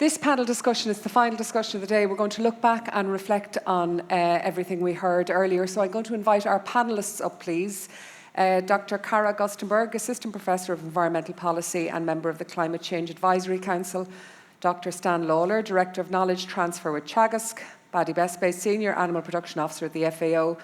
This panel discussion is the final discussion of the day. We're going to look back and reflect on everything we heard earlier. So I'm going to invite our panellists up, please. Dr. Cara Augustenborg, Assistant Professor of Environmental Policy and member of the Climate Change Advisory Council. Dr. Stan Lalor, Director of Knowledge Transfer with Teagasc. Badi, Besbes, Senior Animal Production Officer at the FAO.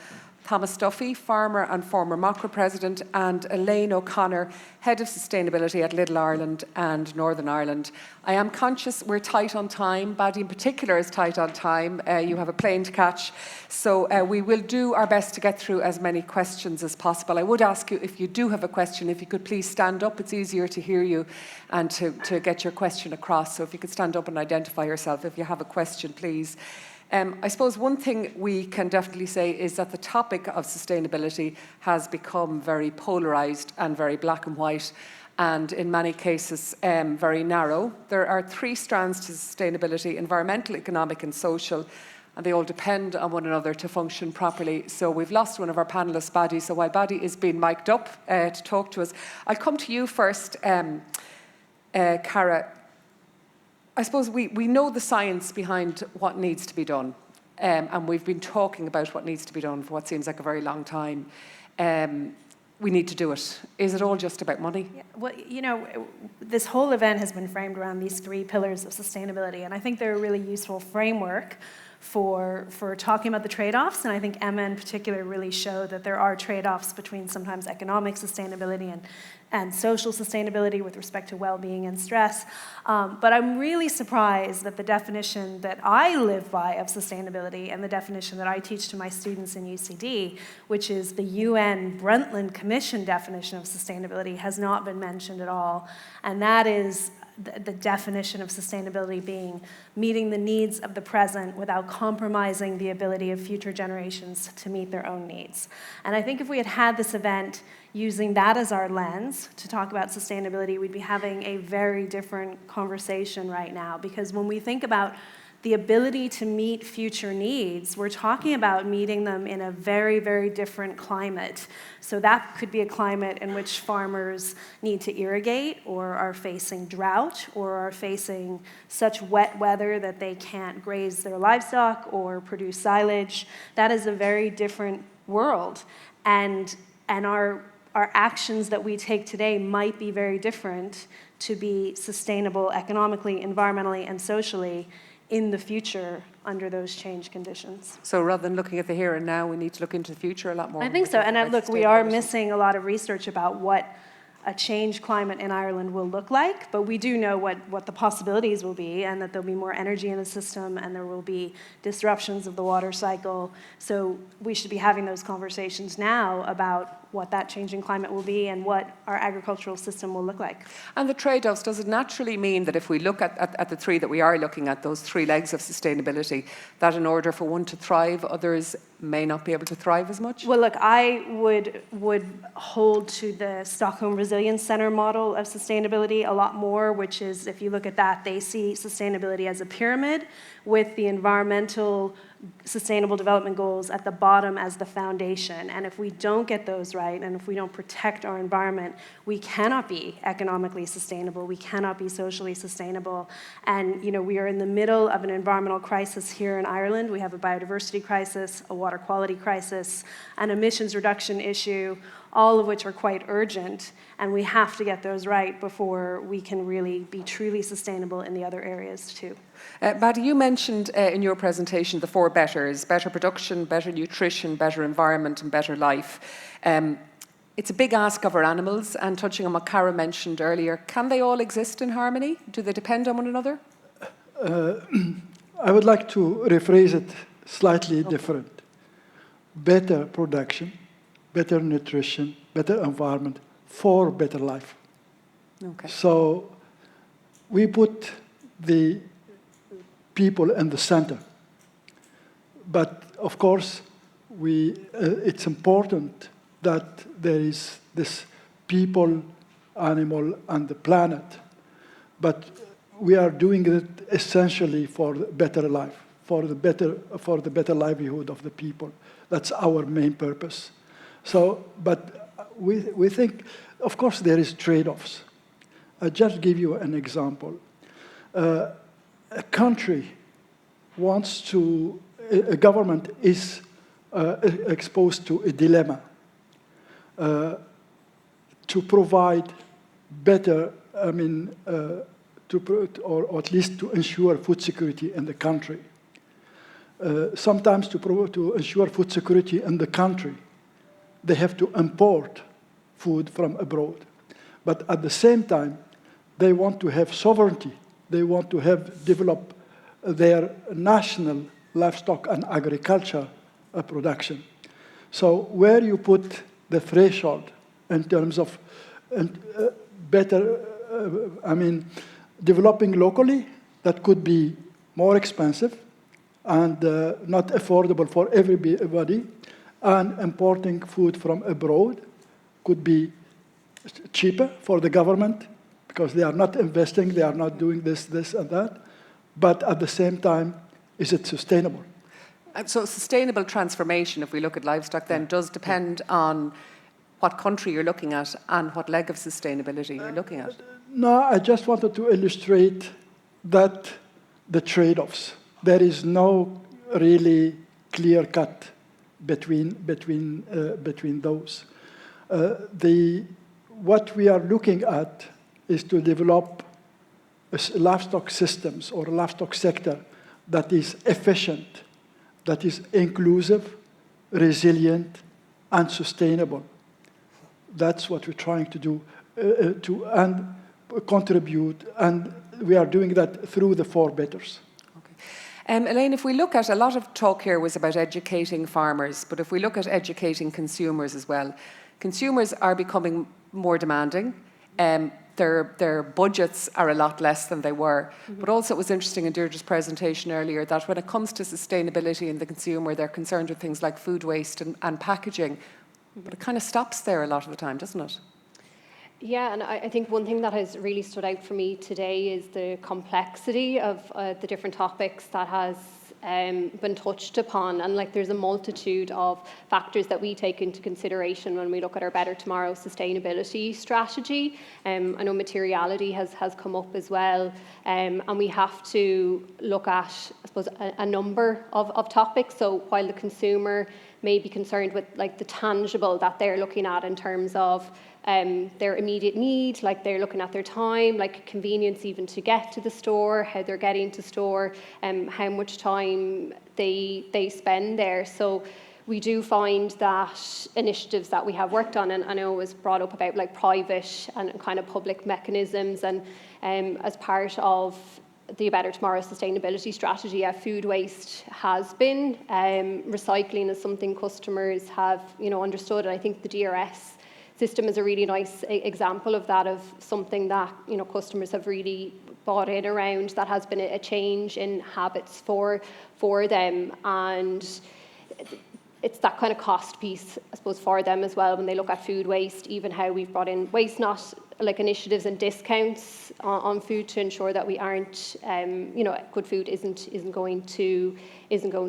Thomas Duffy, farmer and former MACRA President, and Elaine O'Connor, Head of Sustainability at Lidl Ireland and Northern Ireland. I am conscious we're tight on time. Badi in particular is tight on time. You have a plane to catch. So we will do our best to get through as many questions as possible. I would ask you, if you do have a question, if you could please stand up. It's easier to hear you and to get your question across. So if you could stand up and identify yourself if you have a question, please. I suppose one thing we can definitely say is that the topic of sustainability has become very polarised and very black and white, and in many cases very narrow. There are three strands to sustainability: environmental, economic and social, and they all depend on one another to function properly. So we've lost one of our panellists, Badi, so while Badi is being mic'd up to talk to us, I'll come to you first, Cara. I suppose we know the science behind what needs to be done, and we've been talking about what needs to be done for what seems like a very long time. We need to do it. Is it all just about money? Yeah, well, you know, this whole event has been framed around these three pillars of sustainability, and I think they're a really useful framework for talking about the trade-offs, and I think Emma in particular really showed that there are trade-offs between sometimes economic sustainability and social sustainability with respect to well-being and stress. But I'm really surprised that the definition that I live by of sustainability and the definition that I teach to my students in UCD, which is the UN Brundtland Commission definition of sustainability, has not been mentioned at all. And that is the definition of sustainability being meeting the needs of the present without compromising the ability of future generations to meet their own needs. And I think if we had had this event using that as our lens to talk about sustainability, we'd be having a very different conversation right now. Because when we think about the ability to meet future needs, we're talking about meeting them in a very, very different climate. So that could be a climate in which farmers need to irrigate or are facing drought or are facing such wet weather that they can't graze their livestock or produce silage. That is a very different world. And our actions that we take today might be very different to be sustainable economically, environmentally, and socially in the future under those changed conditions. So rather than looking at the here and now, we need to look into the future a lot more. I think so. And look, we are missing a lot of research about what a changed climate in Ireland will look like, but we do know what the possibilities will be, and that there'll be more energy in the system and there will be disruptions of the water cycle. So we should be having those conversations now about what that changing climate will be and what our agricultural system will look like. And the trade-offs, does it naturally mean that if we look at the three that we are looking at, those three legs of sustainability, that in order for one to thrive, others may not be able to thrive as much? Well, look, I would hold to the Stockholm Resilience Centre model of sustainability a lot more, which is, if you look at that, they see sustainability as a pyramid with the environmental sustainable development goals at the bottom as the foundation. And if we don't get those right, and if we don't protect our environment, we cannot be economically sustainable, we cannot be socially sustainable. And you know, we are in the middle of an environmental crisis here in Ireland. We have a biodiversity crisis, a water quality crisis, an emissions reduction issue, all of which are quite urgent, and we have to get those right before we can really be truly sustainable in the other areas too. Badi, you mentioned in your presentation the four betters: better production, better nutrition, better environment and better life. It's a big ask of our animals, and touching on what Cara mentioned earlier, can they all exist in harmony? Do they depend on one another? I would like to rephrase it slightly different. Better production, better nutrition, better environment for better life. Okay. So we put the people in the center. But of course, it's important that there is this people, animal, and the planet. But we are doing it essentially for better life, for the better livelihood of the people. That's our main purpose. So, but we think, of course, there is trade-offs. I'll just give you an example. country wants to, a government is exposed to a dilemma to provide better, or at least to ensure food security in the country. Sometimes to ensure food security in the country, they have to import food from abroad. But at the same time, they want to have sovereignty. They want to develop their national livestock and agriculture production. So where you put the threshold in terms of better, developing locally, that could be more expensive and not affordable for everybody, and importing food from abroad could be cheaper for the government because they are not investing, they are not doing this, and that. But at the same time, is it sustainable? And so sustainable transformation, if we look at livestock, then does depend on what country you're looking at and what leg of sustainability you're looking at. No, I just wanted to illustrate that the trade-offs. There is no really clear cut between those. What we are looking at is to develop livestock systems or livestock sector that is efficient, that is inclusive, resilient, and sustainable. That's what we're trying to do and contribute, and we are doing that through the 4 betters. Elaine, if we look at, a lot of talk here was about educating farmers, but if we look at educating consumers as well, consumers are becoming more demanding. Their budgets are a lot less than they were. Mm-hmm. But also it was interesting in Deirdre's presentation earlier that when it comes to sustainability and the consumer, they're concerned with things like food waste and packaging. Mm-hmm. But it kind of stops there a lot of the time, doesn't it? Yeah, and I think one thing that has really stood out for me today is the complexity of the different topics that has been touched upon, and there's a multitude of factors that we take into consideration when we look at our Better Tomorrow sustainability strategy. I know materiality has come up as well, and we have to look at, I suppose, a number of topics. So while the consumer may be concerned with the tangible that they're looking at in terms of their immediate need, they're looking at their time, convenience even to get to the store, how they're getting to store, how much time they spend there. So we do find that initiatives that we have worked on, and I know it was brought up about private and kind of public mechanisms, and as part of the Better Tomorrow sustainability strategy, food waste has been. Recycling is something customers have understood, and I think the DRS system is a really nice example of that, of something that customers have really bought in around, that has been a change in habits for them, and it's that kind of cost piece, I suppose, for them as well when they look at food waste, even how we've brought in waste not initiatives and discounts on food to ensure that we aren't good food isn't going to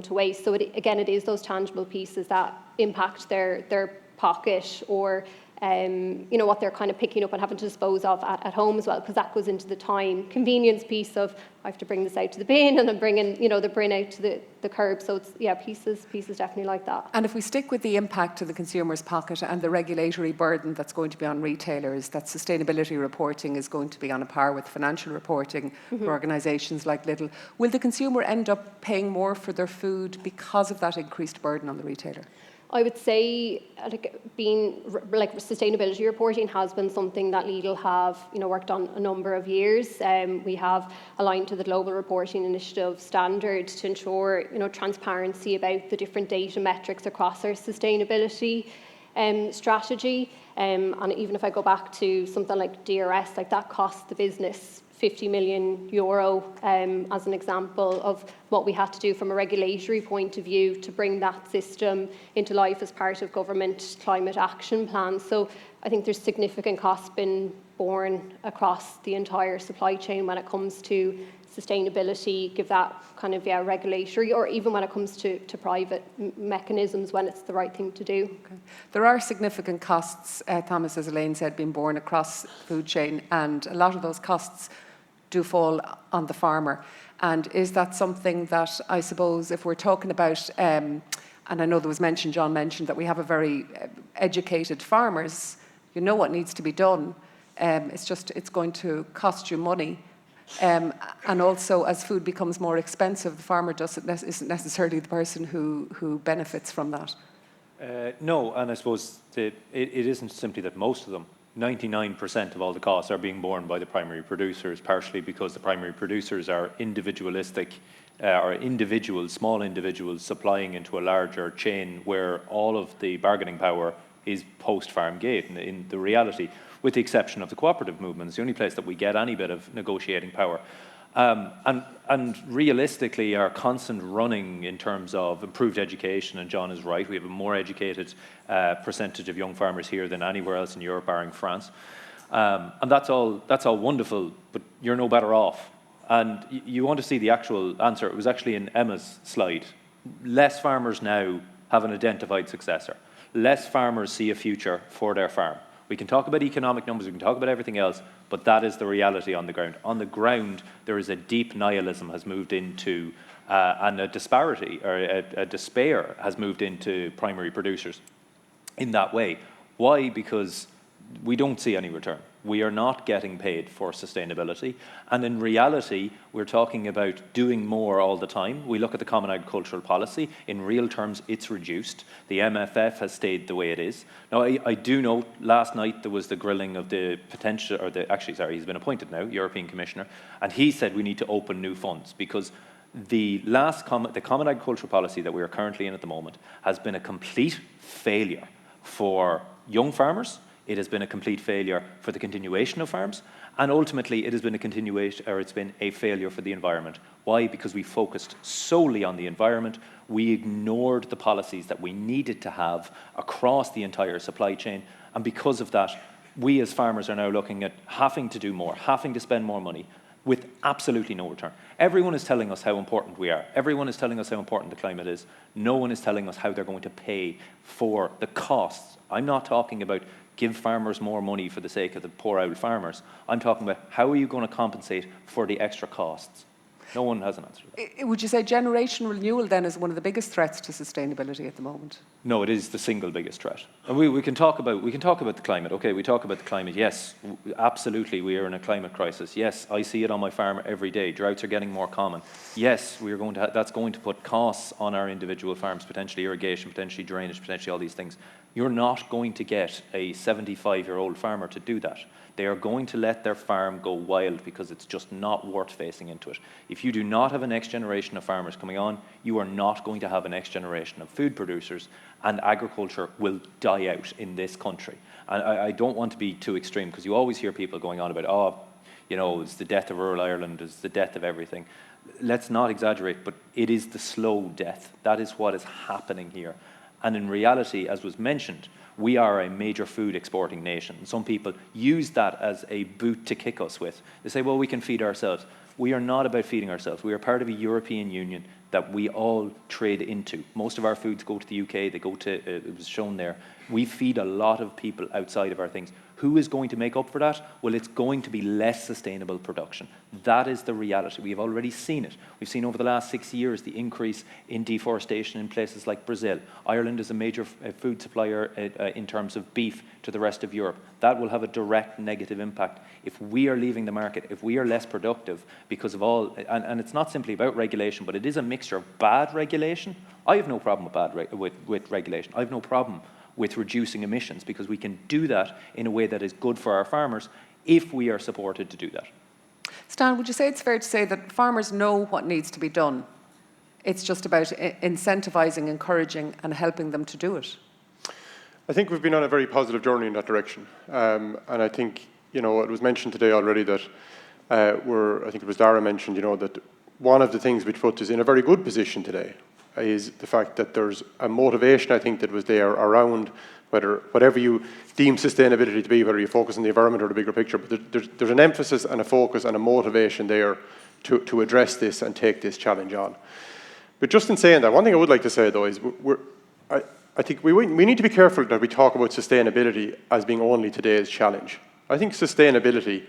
waste. So it is those tangible pieces that impact their pocket, or what they're kind of picking up and having to dispose of at home as well, because that goes into the time convenience piece of, I have to bring this out to the bin, and then bringing the bin out to the curb. So it's pieces definitely like that. And if we stick with the impact to the consumer's pocket and the regulatory burden that's going to be on retailers, that sustainability reporting is going to be on a par with financial reporting for organisations like Lidl, will the consumer end up paying more for their food because of that increased burden on the retailer? I would say sustainability reporting has been something that Lidl have worked on a number of years. We have aligned to the Global Reporting Initiative standards to ensure transparency about the different data metrics across our sustainability strategy. And even if I go back to something like DRS, that costs the business €50 million as an example of what we had to do from a regulatory point of view to bring that system into life as part of government climate action plans. So I think there's significant costs been borne across the entire supply chain when it comes to sustainability, give that kind of regulatory, or even when it comes to private mechanisms when it's the right thing to do. Okay. There are significant costs, Thomas, as Elaine said, being borne across the food chain, and a lot of those costs do fall on the farmer. And is that something that, I suppose, if we're talking about, and I know there was mention, John mentioned that we have a very educated farmers, you know what needs to be done. It's going to cost you money. And also, as food becomes more expensive, the farmer isn't necessarily the person who benefits from that. No, and I suppose it isn't simply that most of them, 99% of all the costs are being borne by the primary producers, partially because the primary producers are individualistic, or small individuals supplying into a larger chain where all of the bargaining power is post-farm gate. In the reality, with the exception of the cooperative movements, the only place that we get any bit of negotiating power. And realistically, our constant running in terms of improved education, and John is right, we have a more educated percentage of young farmers here than anywhere else in Europe, barring France. And that's all wonderful, but you're no better off. And you want to see the actual answer. It was actually in Emma's slide. Less farmers now have an identified successor. Less farmers see a future for their farm. We can talk about economic numbers, we can talk about everything else, but that is the reality on the ground. On the ground, there is a deep nihilism has moved into, and a disparity, or a despair has moved into primary producers in that way. Why? Because we don't see any return. We are not getting paid for sustainability. And in reality, we're talking about doing more all the time. We look at the Common Agricultural Policy. In real terms, it's reduced. The MFF has stayed the way it is. Now, I do know last night there was the grilling of the potential, he's been appointed now, European Commissioner, and he said we need to open new funds because the Common Agricultural Policy that we are currently in at the moment has been a complete failure for young farmers. It has been a complete failure for the continuation of farms, and ultimately it has been it's been a failure for the environment. Why? Because we focused solely on the environment. We ignored the policies that we needed to have across the entire supply chain, and because of that, we as farmers are now looking at having to do more, having to spend more money, with absolutely no return. Everyone is telling us how important we are. Everyone is telling us how important the climate is. No one is telling us how they're going to pay for the costs. I'm not talking about give farmers more money for the sake of the poor old farmers. I'm talking about how are you going to compensate for the extra costs? No one has an answer to that. Would you say generation renewal then is one of the biggest threats to sustainability at the moment? No, it is the single biggest threat. And we can talk about the climate. Okay, we talk about the climate. Yes, absolutely, we are in a climate crisis. Yes, I see it on my farm every day. Droughts are getting more common. Yes, we are going to. That's going to put costs on our individual farms, potentially irrigation, potentially drainage, potentially all these things. You're not going to get a 75-year-old farmer to do that. They are going to let their farm go wild because it's just not worth facing into it. If you do not have a next generation of farmers coming on, you are not going to have a next generation of food producers, and agriculture will die out in this country. And I don't want to be too extreme because you always hear people going on about, it's the death of rural Ireland, it's the death of everything. Let's not exaggerate, but it is the slow death. That is what is happening here. And in reality, as was mentioned, we are a major food exporting nation. Some people use that as a boot to kick us with. They say, well, we can feed ourselves. We are not about feeding ourselves. We are part of a European Union that we all trade into. Most of our foods go to the UK, they go to, it was shown there. We feed a lot of people outside of our things. Who is going to make up for that? Well, it's going to be less sustainable production. That is the reality. We have already seen it. We've seen over the last 6 years the increase in deforestation in places like Brazil. Ireland is a major food supplier in terms of beef to the rest of Europe. That will have a direct negative impact if we are leaving the market, if we are less productive because of all, and it's not simply about regulation, but it is a mixture of bad regulation. I have no problem with regulation. I have no problem with reducing emissions because we can do that in a way that is good for our farmers if we are supported to do that. Stan, would you say it's fair to say that farmers know what needs to be done? It's just about incentivising, encouraging and helping them to do it? I think we've been on a very positive journey in that direction. And I think, it was mentioned today already that I think it was Dara mentioned, that one of the things which puts us in a very good position today is the fact that there's a motivation, I think, that was there around whatever you deem sustainability to be, whether you focus on the environment or the bigger picture, but there's an emphasis and a focus and a motivation there to address this and take this challenge on. But just in saying that, one thing I would like to say, though, is I think we need to be careful that we talk about sustainability as being only today's challenge. I think sustainability,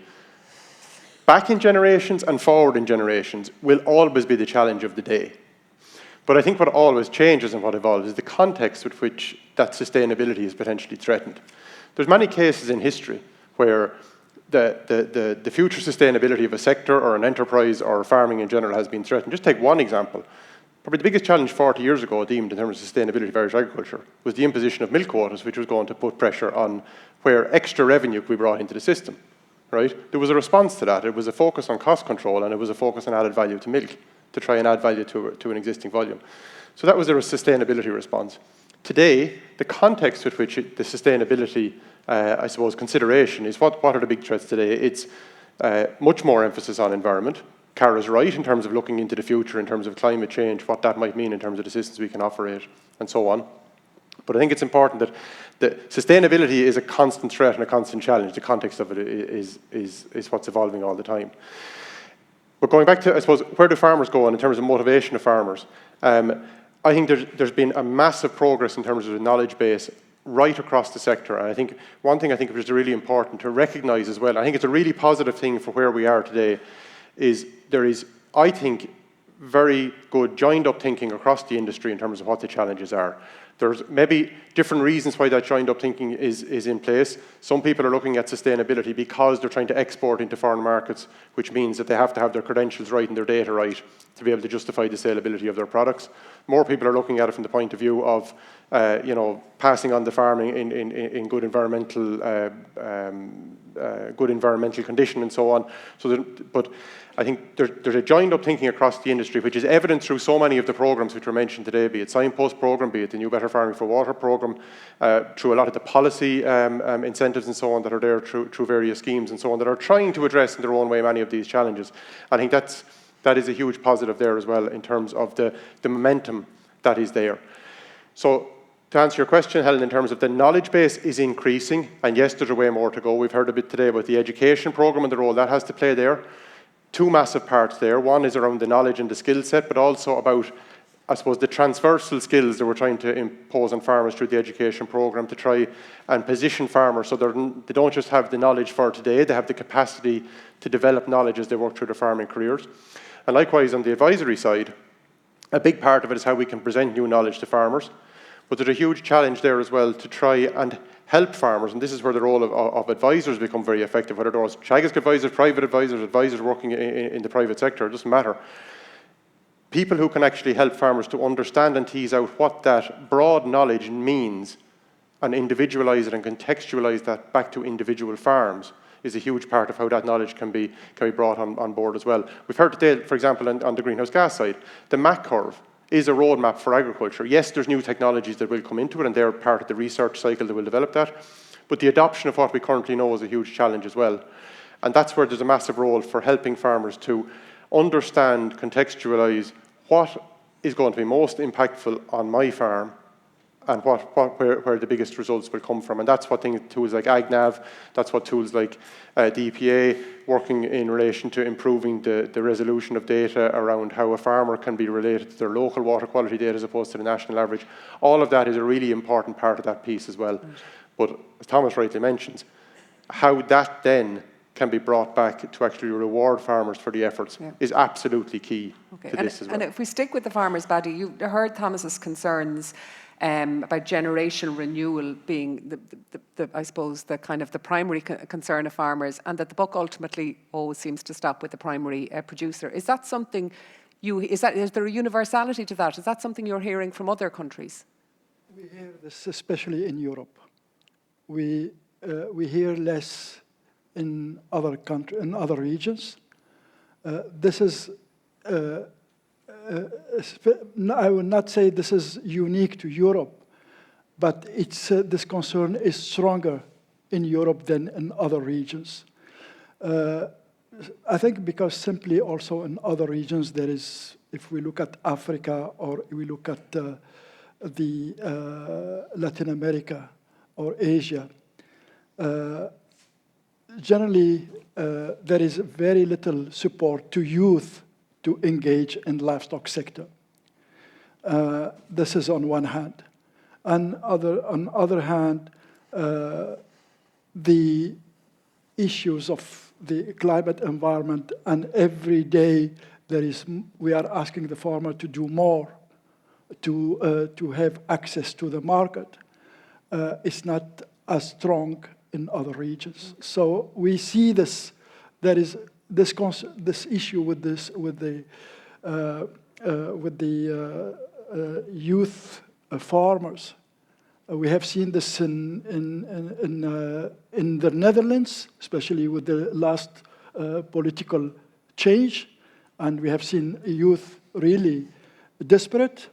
back in generations and forward in generations will always be the challenge of the day. But I think what always changes and what evolves is the context with which that sustainability is potentially threatened. There's many cases in history where the future sustainability of a sector or an enterprise or farming in general has been threatened. Just take one example. Probably the biggest challenge 40 years ago deemed in terms of sustainability of Irish agriculture was the imposition of milk quotas, which was going to put pressure on where extra revenue could be brought into the system, right? There was a response to that. It was a focus on cost control and it was a focus on added value to milk to try and add value to an existing volume. So that was a sustainability response. Today, the context with which the sustainability, I suppose, consideration is what are the big threats today? It's much more emphasis on environment. Cara's right in terms of looking into the future, in terms of climate change, what that might mean in terms of the systems we can operate, and so on. But I think it's important that sustainability is a constant threat and a constant challenge. The context of it is what's evolving all the time. But going back to, I suppose, where do farmers go in terms of motivation of farmers? I think there's been a massive progress in terms of the knowledge base right across the sector. And I think one thing I think which is really important to recognise as well, I think it's a really positive thing for where we are today, is there is, I think, very good joined-up thinking across the industry in terms of what the challenges are. There's maybe different reasons why that joined-up thinking is in place. Some people are looking at sustainability because they're trying to export into foreign markets, which means that they have to have their credentials right and their data right to be able to justify the saleability of their products. More people are looking at it from the point of view of, passing on the farming in good environmental condition and so on. But I think there's a joined-up thinking across the industry, which is evident through so many of the programs which were mentioned today, be it Signpost program, be it the New Better Farming for Water program, through a lot of the policy incentives and so on that are there through various schemes and so on that are trying to address in their own way many of these challenges. I think that is a huge positive there as well in terms of the momentum that is there. So to answer your question, Helen, in terms of the knowledge base is increasing, and yes, there's a way more to go. We've heard a bit today about the education program and the role that has to play there. Two massive parts there. One is around the knowledge and the skill set, but also about, I suppose, the transversal skills that we're trying to impose on farmers through the education program to try and position farmers so they don't just have the knowledge for today, they have the capacity to develop knowledge as they work through their farming careers. And likewise, on the advisory side, a big part of it is how we can present new knowledge to farmers. But there's a huge challenge there as well to try and help farmers, and this is where the role of advisors become very effective, whether those Teagasc advisors, private advisors working in the private sector, it doesn't matter. People who can actually help farmers to understand and tease out what that broad knowledge means and individualise it and contextualise that back to individual farms is a huge part of how that knowledge can be brought on board as well. We've heard today, for example, on the greenhouse gas side, the MAC curve is a roadmap for agriculture. Yes, there's new technologies that will come into it, and they're part of the research cycle that will develop that, but the adoption of what we currently know is a huge challenge as well. And that's where there's a massive role for helping farmers to understand, contextualise what is going to be most impactful on my farm and where the biggest results will come from. And that's what tools like AgNav, that's what tools like the EPA, working in relation to improving the resolution of data around how a farmer can be related to their local water quality data as opposed to the national average. All of that is a really important part of that piece as well. Right. But as Thomas rightly mentions, how that then can be brought back to actually reward farmers for the efforts is absolutely key to this as well. And if we stick with the farmers, Badi, you heard Thomas's concerns about generation renewal being I suppose the kind of the primary concern of farmers, and that the buck ultimately always seems to stop with the primary producer. Is that something is there a universality to that? Is that something you're hearing from other countries? We hear this especially in Europe. We hear less in other countries, in other regions. This is. I will not say this is unique to Europe, but this concern is stronger in Europe than in other regions. I think because simply also in other regions there is, if we look at Africa or we look at Latin America or Asia, generally there is very little support to youth to engage in the livestock sector. This is on one hand. On other hand, the issues of the climate environment, and every day we are asking the farmer to do more to have access to the market. It's not as strong in other regions. So we see this. There is this issue with the youth farmers. We have seen this in the Netherlands, especially with the last political change, and we have seen youth really desperate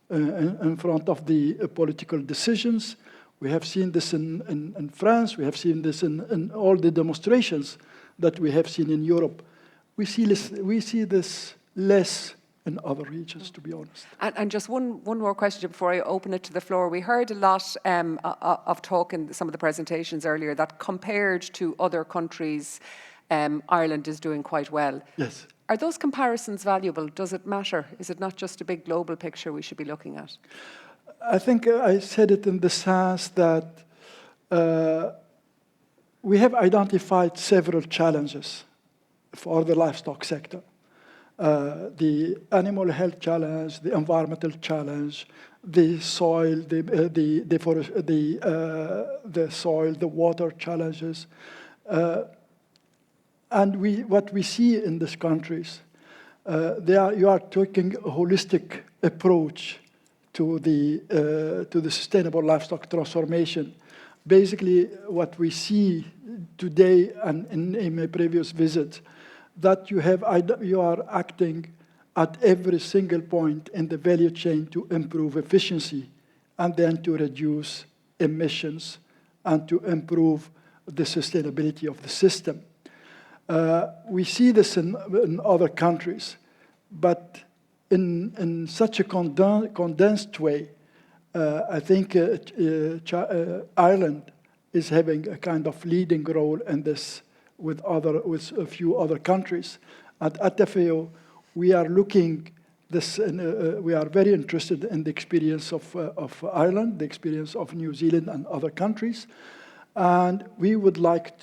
in front of the political decisions. We have seen this in France. We have seen this in all the demonstrations that we have seen in Europe. We see this less in other regions, to be honest. And just one more question before I open it to the floor. We heard a lot of talk in some of the presentations earlier that compared to other countries, Ireland is doing quite well. Yes. Are those comparisons valuable? Does it matter? Is it not just a big global picture we should be looking at? I think I said it in the sense that we have identified several challenges for the livestock sector. The animal health challenge, the environmental challenge, the soil, the soil, the water challenges. And what we see in these countries, you are taking a holistic approach to the sustainable livestock transformation. Basically, what we see today and in my previous visit, that you are acting at every single point in the value chain to improve efficiency and then to reduce emissions and to improve the sustainability of the system. We see this in other countries, but in such a condensed way, I think Ireland is having a kind of leading role in this with a few other countries. At FAO, we are looking this. We are very interested in the experience of Ireland, the experience of New Zealand and other countries, and we would like,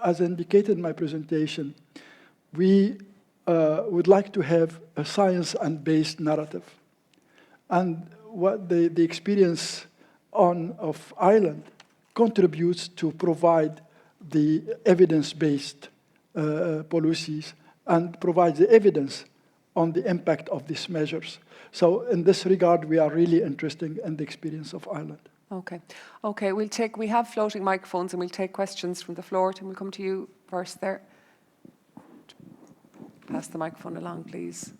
as indicated in my presentation, we would like to have a science and based narrative, and what the experience of Ireland contributes to provide the evidence-based policies and provide the evidence on the impact of these measures. So in this regard, we are really interested in the experience of Ireland. Okay, we have floating microphones and we'll take questions from the floor. Tim, we'll come to you first there. Pass the microphone along, please.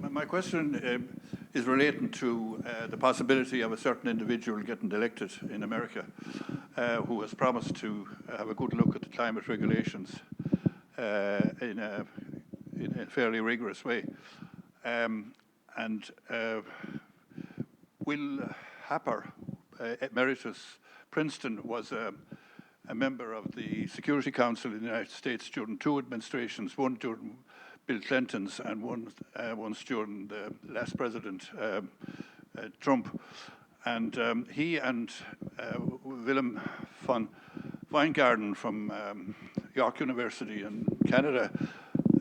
My question is relating to the possibility of a certain individual getting elected in America who has promised to have a good look at the climate regulations in a fairly rigorous way. Will Happer, Emeritus Princeton, was a member of the Security Council in the United States during two administrations, one during Bill Clinton's and once during the last president, Trump. And he and Willem van Wijngaarden from York University in Canada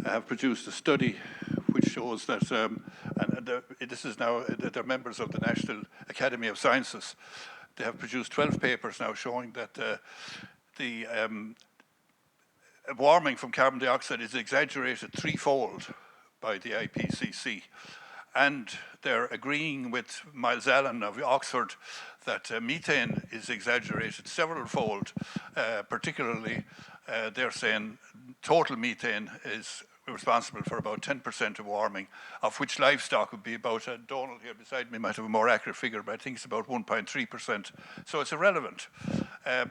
have produced a study which shows that, this is now that they're members of the National Academy of Sciences. They have produced 12 papers now showing that the warming from carbon dioxide is exaggerated threefold by the IPCC. And they're agreeing with Miles Allen of Oxford that methane is exaggerated several-fold. Particularly, they're saying total methane is responsible for about 10% of warming, of which livestock would be about, Donald here beside me might have a more accurate figure, but I think it's about 1.3%. So it's irrelevant.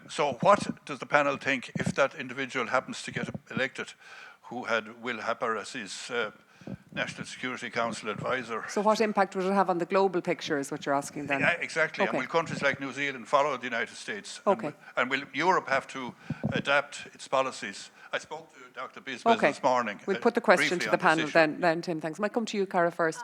So what does the panel think if that individual happens to get elected who had Will Happer as his National Security Council advisor? So what impact would it have on the global picture is what you're asking then? Yeah, exactly. Okay. And will countries like New Zealand follow the United States? Okay. And will Europe have to adapt its policies? I spoke to Dr. Besbes this morning. We'll put the question to the panel then, Tim. Thanks. Might come to you, Cara, first.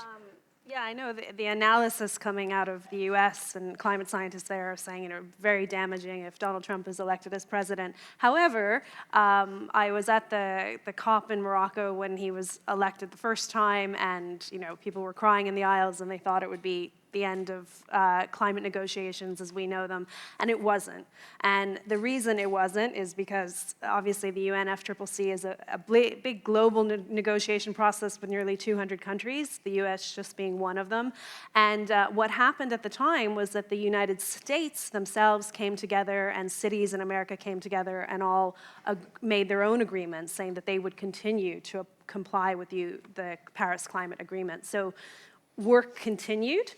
Yeah, I know the analysis coming out of the US and climate scientists there are saying, very damaging if Donald Trump is elected as president. However, I was at the COP in Morocco when he was elected the first time, and people were crying in the aisles and they thought it would be the end of climate negotiations as we know them, and it wasn't. And the reason it wasn't is because obviously the UNFCCC is a big global negotiation process with nearly 200 countries, the US just being one of them. And what happened at the time was that the United States themselves came together, and cities in America came together and all made their own agreements saying that they would continue to comply with the Paris Climate Agreement. So work continued,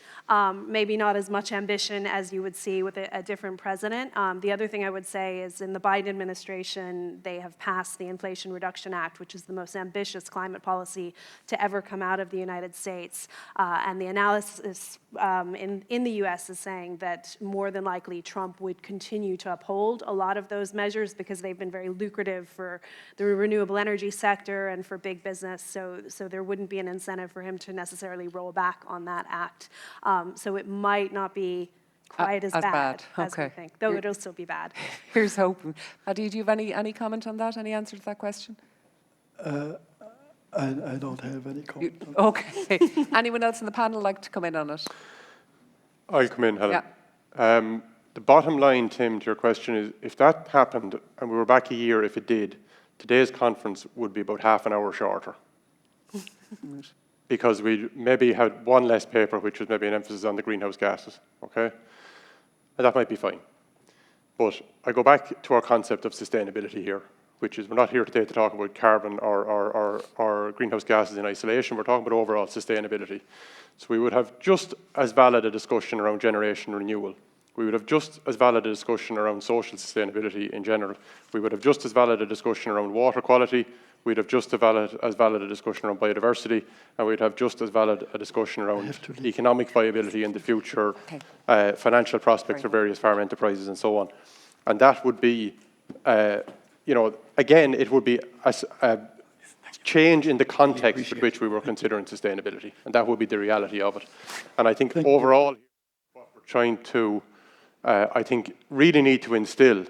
maybe not as much ambition as you would see with a different president. The other thing I would say is in the Biden administration, they have passed the Inflation Reduction Act, which is the most ambitious climate policy to ever come out of the United States. And the analysis in the US is saying that more than likely Trump would continue to uphold a lot of those measures because they've been very lucrative for the renewable energy sector and for big business. So there wouldn't be an incentive for him to necessarily roll back on that act. So it might not be quite as bad as we think, though it'll still be bad. Here's hoping. Badi, do you have any comment on that? Any answer to that question? I don't have any comment. Okay. Anyone else in the panel like to come in on it? I'll come in, Helen. Yeah. The bottom line, Tim, to your question is, if that happened, and we were back a year if it did, today's conference would be about half an hour shorter. Because we maybe had one less paper, which was maybe an emphasis on the greenhouse gases, okay? And that might be fine. But I go back to our concept of sustainability here, which is we're not here today to talk about carbon or greenhouse gases in isolation. We're talking about overall sustainability. So we would have just as valid a discussion around generation renewal. We would have just as valid a discussion around social sustainability in general. We would have just as valid a discussion around water quality. We'd have just as valid a discussion around biodiversity, and we'd have just as valid a discussion around economic viability in the future, financial prospects for various farm enterprises and so on. And that would be, again, it would be a change in the context with which we were considering sustainability, and that would be the reality of it. And I think overall, what we're trying to, I think, really need to instill,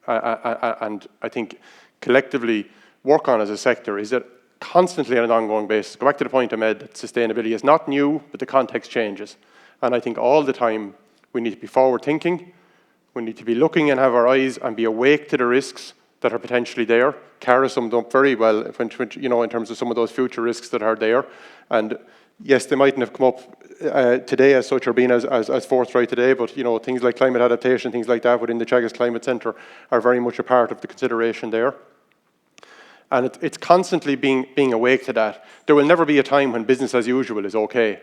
and I think collectively work on as a sector, is that constantly on an ongoing basis, go back to the point I made, that sustainability is not new, but the context changes. And I think all the time we need to be forward thinking, we need to be looking and have our eyes and be awake to the risks that are potentially there. Cara summed up very well, in terms of some of those future risks that are there. And yes, they mightn't have come up today as such or been as forthright today, but things like climate adaptation, things like that within the Teagasc Climate Centre are very much a part of the consideration there. And it's constantly being awake to that. There will never be a time when business as usual is okay,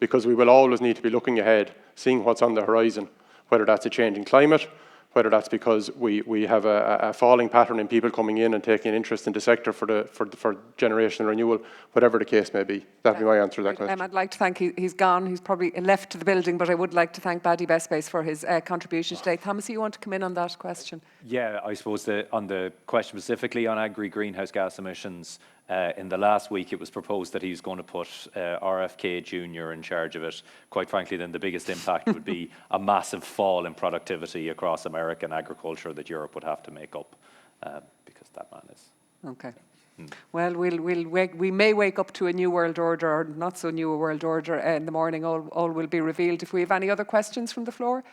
because we will always need to be looking ahead, seeing what's on the horizon, whether that's a changing climate, whether that's because we have a falling pattern in people coming in and taking an interest in the sector for generation renewal, whatever the case may be. That'd be my answer to that question. I'd like to thank, he's gone, he's probably left the building, but I would like to thank Badi Besbes for his contribution today. Thomas, you want to come in on that question? Yeah, I suppose on the question specifically on agri-greenhouse gas emissions, in the last week it was proposed that he was going to put RFK Jr. in charge of it. Quite frankly, then the biggest impact would be a massive fall in productivity across American agriculture that Europe would have to make up, because that man is. Okay. Well, we may wake up to a new world order or not so new a world order in the morning. All will be revealed. If we have any other questions from the floor?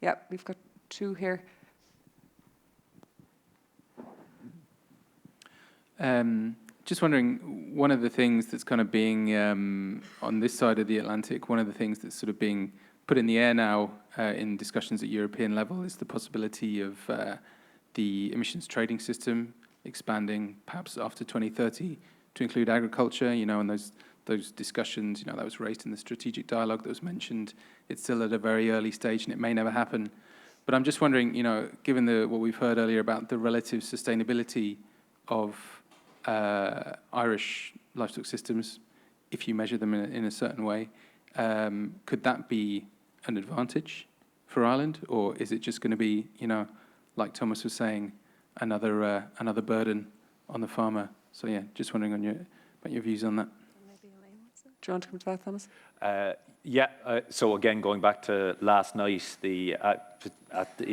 Yeah, we've got two here. Just wondering, one of the things that's kind of being, on this side of the Atlantic, one of the things that's sort of being put in the air now in discussions at European level is the possibility of the emissions trading system expanding perhaps after 2030 to include agriculture, and those discussions, that was raised in the strategic dialogue that was mentioned. It's still at a very early stage and it may never happen. But I'm just wondering, given what we've heard earlier about the relative sustainability of Irish livestock systems, if you measure them in a certain way, could that be an advantage for Ireland, or is it just going to be, like Thomas was saying, another burden on the farmer? So yeah, just wondering about your views on that. Maybe Elaine wants it. you want to come to that, Thomas? So again, going back to last night,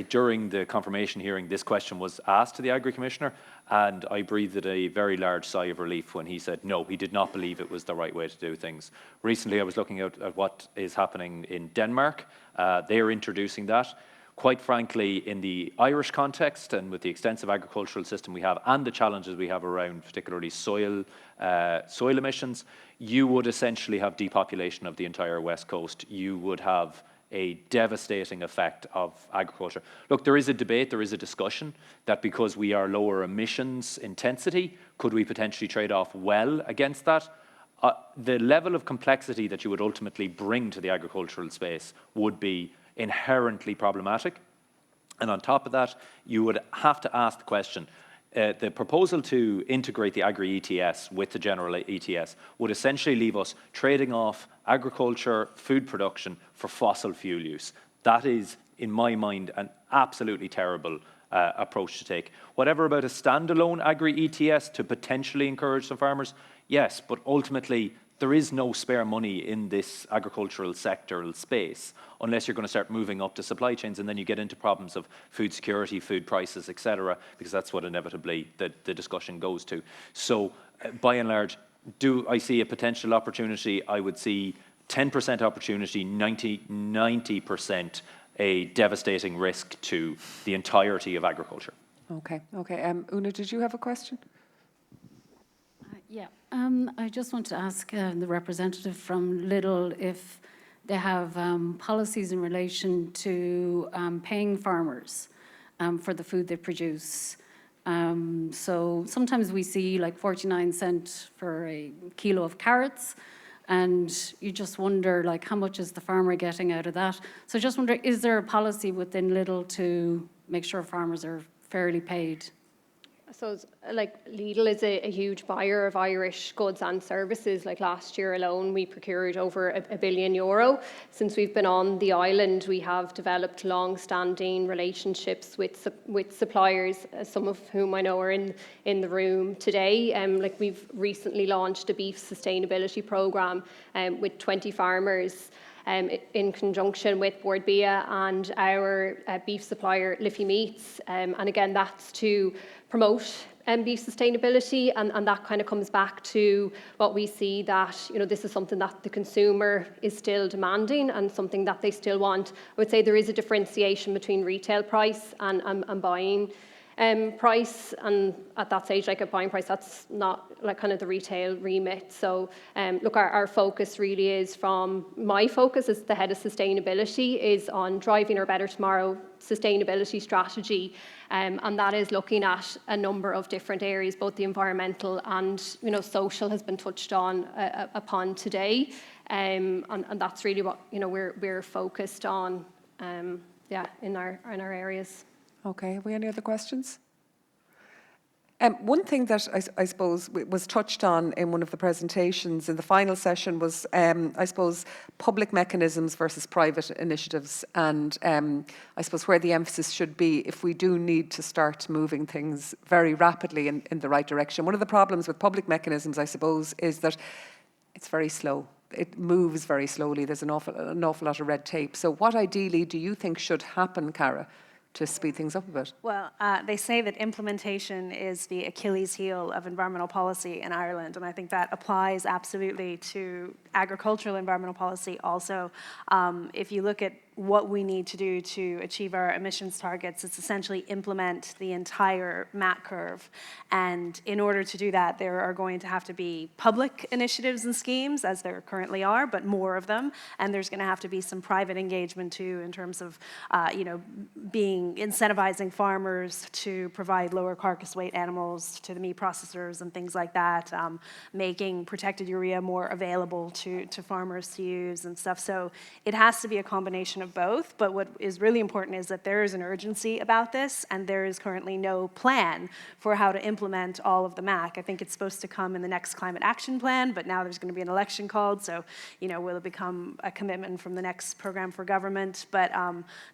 during the confirmation hearing, this question was asked to the Agri Commissioner, and I breathed a very large sigh of relief when he said no, he did not believe it was the right way to do things. Recently, I was looking at what is happening in Denmark. They are introducing that. Quite frankly, in the Irish context and with the extensive agricultural system we have and the challenges we have around particularly soil emissions, you would essentially have depopulation of the entire West Coast. You would have a devastating effect of agriculture. Look, there is a debate, there is a discussion that because we are lower emissions intensity, could we potentially trade off well against that? The level of complexity that you would ultimately bring to the agricultural space would be inherently problematic. And on top of that, you would have to ask the question, the proposal to integrate the agri-ETS with the general ETS would essentially leave us trading off agriculture, food production for fossil fuel use. That is, in my mind, an absolutely terrible approach to take. Whatever about a standalone agri-ETS to potentially encourage some farmers, yes, but ultimately there is no spare money in this agricultural sectoral space unless you're going to start moving up the supply chains, and then you get into problems of food security, food prices, etc., because that's what inevitably the discussion goes to. So by and large, do I see a potential opportunity? I would see 10% opportunity, 90% a devastating risk to the entirety of agriculture. Okay. Una, did you have a question? I just want to ask the representative from Lidl if they have policies in relation to paying farmers for the food they produce. So sometimes we see like 49 cents for a kilo of carrots, and you just wonder like how much is the farmer getting out of that? So just wonder, is there a policy within Lidl to make sure farmers are fairly paid? So, like, Lidl is a huge buyer of Irish goods and services. Like, last year alone, we procured over €1 billion. Since we've been on the island, we have developed long-standing relationships with suppliers, some of whom I know are in the room today. Like, we've recently launched a beef sustainability programme with 20 farmers, in conjunction with Bord Bia and our beef supplier, Liffey Meats. And again, that's to promote beef sustainability, and that kind of comes back to what we see that, this is something that the consumer is still demanding and something that they still want. I would say there is a differentiation between retail price and buying price, and at that stage, like a buying price, that's not like kind of the retail remit. So look, our focus really is my focus as the head of sustainability is on driving our Better Tomorrow sustainability strategy, and that is looking at a number of different areas, both the environmental and social has been touched on upon today, and that's really what we're focused on, in our areas. Okay, have we any other questions? One thing that I suppose was touched on in one of the presentations in the final session was, I suppose, public mechanisms versus private initiatives, and I suppose where the emphasis should be if we do need to start moving things very rapidly in the right direction. One of the problems with public mechanisms, I suppose, is that it's very slow. It moves very slowly. There's an awful lot of red tape. So what ideally do you think should happen, Cara, to speed things up a bit? Well, they say that implementation is the Achilles heel of environmental policy in Ireland, and I think that applies absolutely to agricultural environmental policy also. If you look at what we need to do to achieve our emissions targets, it's essentially implement the entire MAC curve. And in order to do that, there are going to have to be public initiatives and schemes, as there currently are, but more of them. And there's going to have to be some private engagement too, in terms of, incentivizing farmers to provide lower carcass weight animals to the meat processors and things like that, making protected urea more available to farmers to use and stuff. So it has to be a combination of both, but what is really important is that there is an urgency about this, and there is currently no plan for how to implement all of the MAC. I think it's supposed to come in the next climate action plan, but now there's going to be an election called, so will it become a commitment from the next program for government? But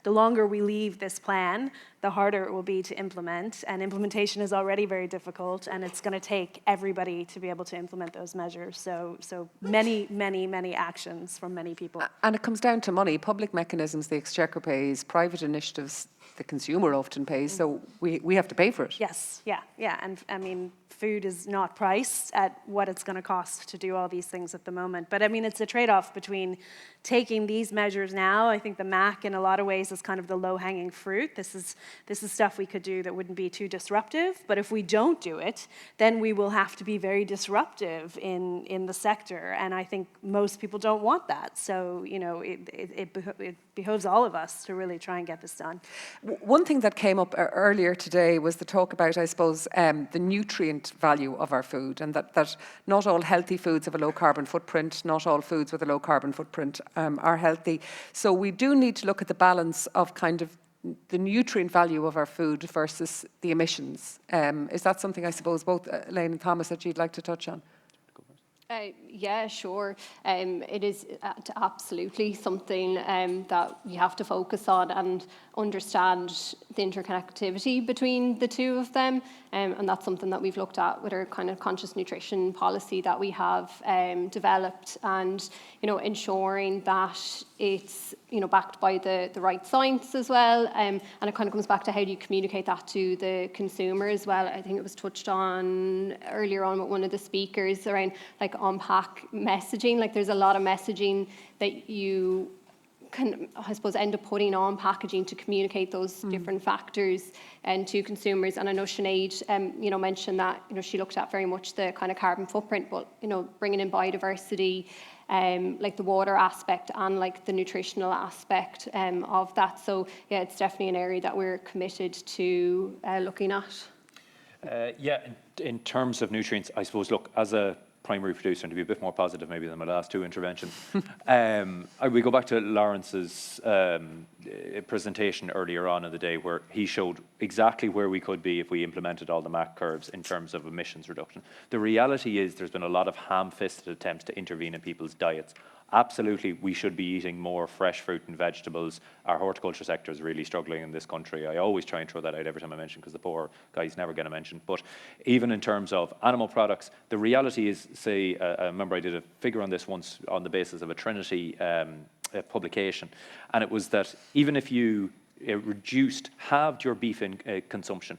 the longer we leave this plan, the harder it will be to implement. And implementation is already very difficult, and it's going to take everybody to be able to implement those measures. So many, many, many actions from many people. And it comes down to money, public mechanisms, the Exchequer pays, private initiatives, the consumer often pays, so we have to pay for it. Yes, yeah. And I mean, food is not priced at what it's going to cost to do all these things at the moment. But I mean, it's a trade-off between taking these measures now. I think the MAC in a lot of ways is kind of the low-hanging fruit. This is stuff we could do that wouldn't be too disruptive. But if we don't do it, then we will have to be very disruptive in the sector. And I think most people don't want that. So, you know, it behoves all of us to really try and get this done. One thing that came up earlier today was the talk about, I suppose, the nutrient value of our food, and that not all healthy foods have a low carbon footprint, not all foods with a low carbon footprint are healthy. So we do need to look at the balance of kind of the nutrient value of our food versus the emissions. Is that something, I suppose, both Elaine and Thomas, that you'd like to touch on? Yeah, sure. It is absolutely something that you have to focus on and understand the interconnectivity between the two of them. And that's something that we've looked at with our kind of conscious nutrition policy that we have developed, and, you know, ensuring that it's, you know, backed by the right science as well. And it kind of comes back to how do you communicate that to the consumer as well. I think it was touched on earlier on with one of the speakers around like on-pack messaging. Like there's a lot of messaging that you can, I suppose, end up putting on packaging to communicate those different factors and to consumers. And I know Sinead, you know, mentioned that, you know, she looked at very much the kind of carbon footprint, but, you know, bringing in biodiversity, like the water aspect and like the nutritional aspect of that. So yeah, it's definitely an area that we're committed to looking at. Yeah, in terms of nutrients, I suppose, look, as a primary producer, and to be a bit more positive maybe than my last two interventions, we go back to Lawrence's presentation earlier on in the day, where he showed exactly where we could be if we implemented all the MAC curves in terms of emissions reduction. The reality is there's been a lot of ham-fisted attempts to intervene in people's diets. Absolutely, we should be eating more fresh fruit and vegetables. Our horticulture sector is really struggling in this country. I always try and throw that out every time I mention, because the poor guys never get a mention. But even in terms of animal products, the reality is, say, I remember I did a figure on this once on the basis of a Trinity publication, and it was that even if you halved your beef consumption,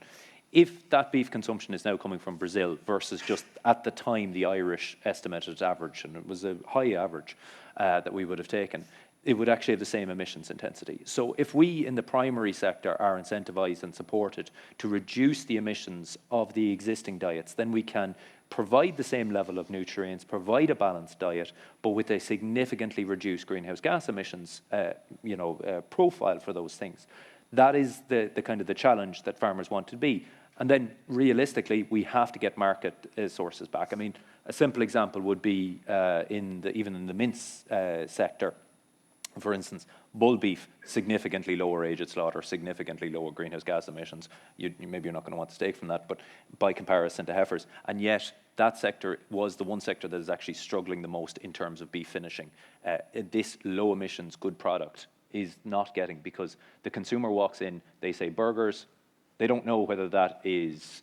if that beef consumption is now coming from Brazil versus just at the time the Irish estimated average, and it was a high average that we would have taken, it would actually have the same emissions intensity. So if we in the primary sector are incentivized and supported to reduce the emissions of the existing diets, then we can provide the same level of nutrients, provide a balanced diet, but with a significantly reduced greenhouse gas emissions profile for those things. That is the kind of the challenge that farmers want to be. And then realistically, we have to get market sources back. I mean, a simple example would be even in the mince sector, for instance, bull beef, significantly lower age at slaughter, significantly lower greenhouse gas emissions. Maybe you're not going to want to steak from that, but by comparison to heifers. And yet, that sector was the one sector that is actually struggling the most in terms of beef finishing. This low emissions, good product is not getting, because the consumer walks in, they say burgers, they don't know whether that is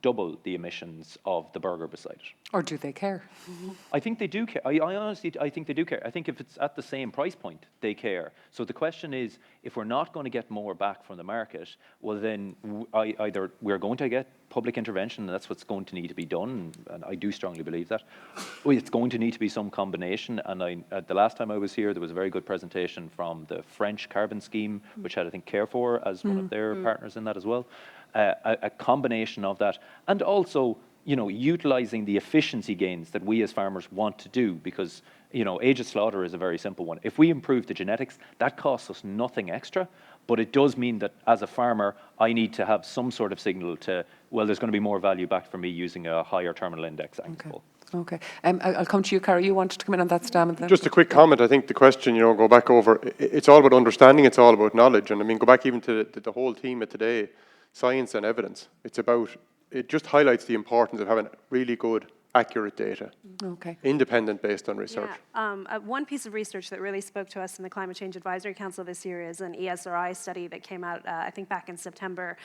double the emissions of the burger beside it. Or do they care? I think they do care. I honestly think they do care. I think if it's at the same price point, they care. So the question is, if we're not going to get more back from the market, well then either we're going to get public intervention, and that's what's going to need to be done, and I do strongly believe that. It's going to need to be some combination, and the last time I was here, there was a very good presentation from the French carbon scheme, which had, I think, Care4 as one of their partners in that as well. A combination of that, and also, utilizing the efficiency gains that we as farmers want to do, because, age at slaughter is a very simple one. If we improve the genetics, that costs us nothing extra, but it does mean that as a farmer, I need to have some sort of signal to, well, there's going to be more value back for me using a higher terminal index angle. Okay. I'll come to you, Cara. You wanted to come in on that, Stam. Just a quick comment. I think the question, go back over, it's all about understanding, it's all about knowledge. And I mean, go back even to the whole theme of today, science and evidence. It just highlights the importance of having really good accurate data, Okay. independent based on research. Yeah. One piece of research that really spoke to us in the Climate Change Advisory Council this year is an ESRI study that came out, I think, back in September,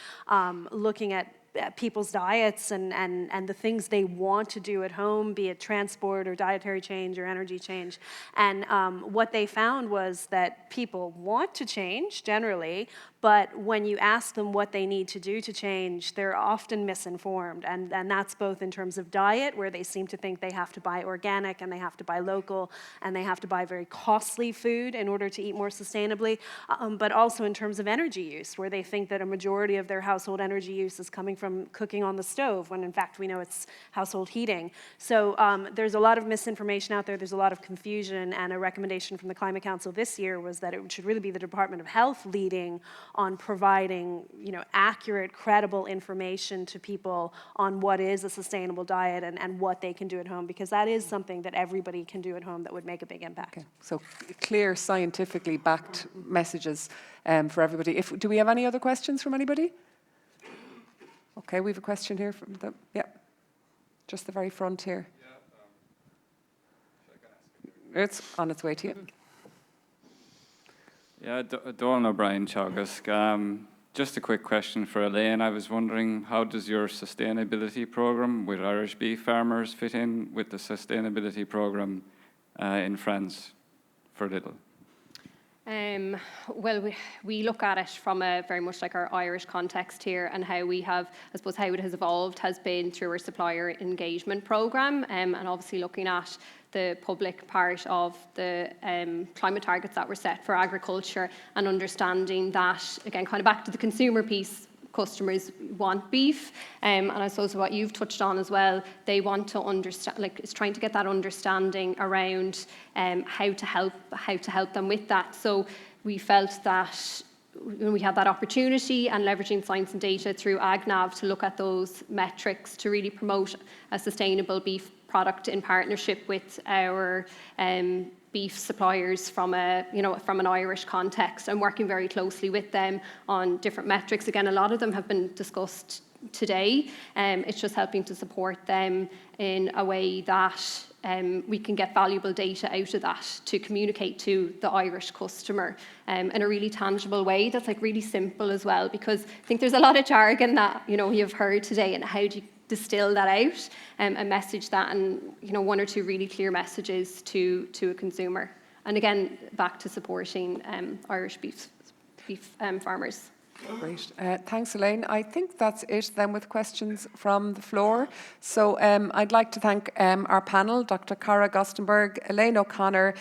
looking at people's diets and the things they want to do at home, be it transport or dietary change or energy change. And what they found was that people want to change generally, but when you ask them what they need to do to change, they're often misinformed. And that's both in terms of diet, where they seem to think they have to buy organic and they have to buy local and they have to buy very costly food in order to eat more sustainably, but also in terms of energy use, where they think that a majority of their household energy use is coming from cooking on the stove, when in fact we know it's household heating. So there's a lot of misinformation out there, there's a lot of confusion, and a recommendation from the Climate Council this year was that it should really be the Department of Health leading on providing, accurate, credible information to people on what is a sustainable diet and what they can do at home, because that is something that everybody can do at home that would make a big impact. Okay. So clear, scientifically backed messages for everybody. Do we have any other questions from anybody? Okay, we have a question here from just the very front here. It's on its way to you. Yeah, Dawn O'Brien, Teagasc. Just a quick question for Elaine. I was wondering, how does your sustainability programme with Irish beef farmers fit in with the sustainability programme in France for Lidl? Well, we look at it from a very much like our Irish context here, and how we have, I suppose, how it has evolved has been through our supplier engagement programme, and obviously looking at the public part of the climate targets that were set for agriculture, and understanding that, again, kind of back to the consumer piece, customers want beef, and I suppose what you've touched on as well, they want to understand, it's trying to get that understanding around how to help them with that. So we felt that when we had that opportunity, and leveraging science and data through AgNav to look at those metrics to really promote a sustainable beef product in partnership with our beef suppliers from an Irish context, and working very closely with them on different metrics. Again, a lot of them have been discussed today. It's just helping to support them in a way that we can get valuable data out of that to communicate to the Irish customer in a really tangible way that's really simple as well, because I think there's a lot of jargon that you've heard today, and how do you distill that out and message that, and one or two really clear messages to a consumer. And again, back to supporting Irish beef farmers. Great. Thanks, Elaine. I think that's it then with questions from the floor. So I'd like to thank our panel, Dr. Cara Augustenborg, Elaine O'Connor,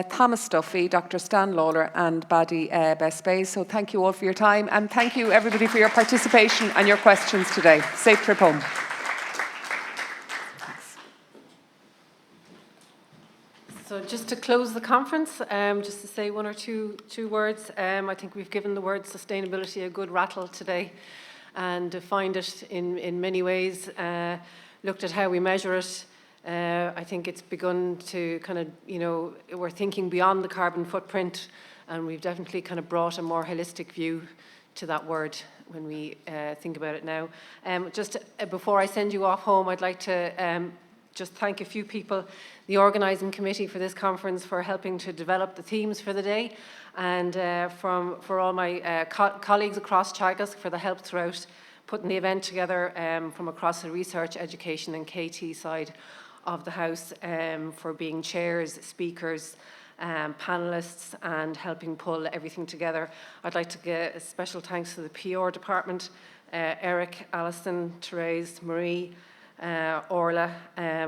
Thomas Duffy, Dr. Stan Lalor, and Badi Besbes. So thank you all for your time, and thank you everybody for your participation and your questions today. Safe trip home. So just to close the conference, just to say one or two words. I think we've given the word sustainability a good rattle today, and defined it in many ways, looked at how we measure it. I think it's begun to kind of, we're thinking beyond the carbon footprint, and we've definitely kind of brought a more holistic view to that word when we think about it now. Just before I send you off home, I'd like to just thank a few people, the organising committee for this conference, for helping to develop the themes for the day, and for all my colleagues across Teagasc for the help throughout putting the event together, from across the research, education and KT side of the house, for being chairs, speakers, panellists, and helping pull everything together. I'd like to give a special thanks to the PR department, Eric, Alison, Therese, Marie, Orla,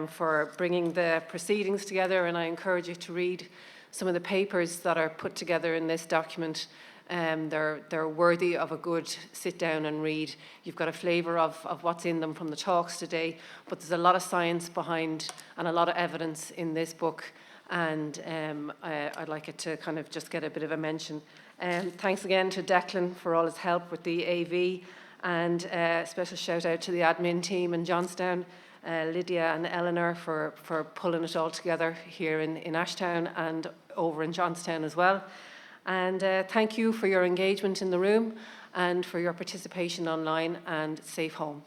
for bringing the proceedings together, and I encourage you to read some of the papers that are put together in this document. They're worthy of a good sit down and read. You've got a flavour of what's in them from the talks today, but there's a lot of science behind and a lot of evidence in this book, and I'd like it to kind of just get a bit of a mention. Thanks again to Declan for all his help with the AV, and a special shout out to the admin team in Johnstown, Lydia and Eleanor for pulling it all together here in Ashtown and over in Johnstown as well. And thank you for your engagement in the room and for your participation online, and safe home.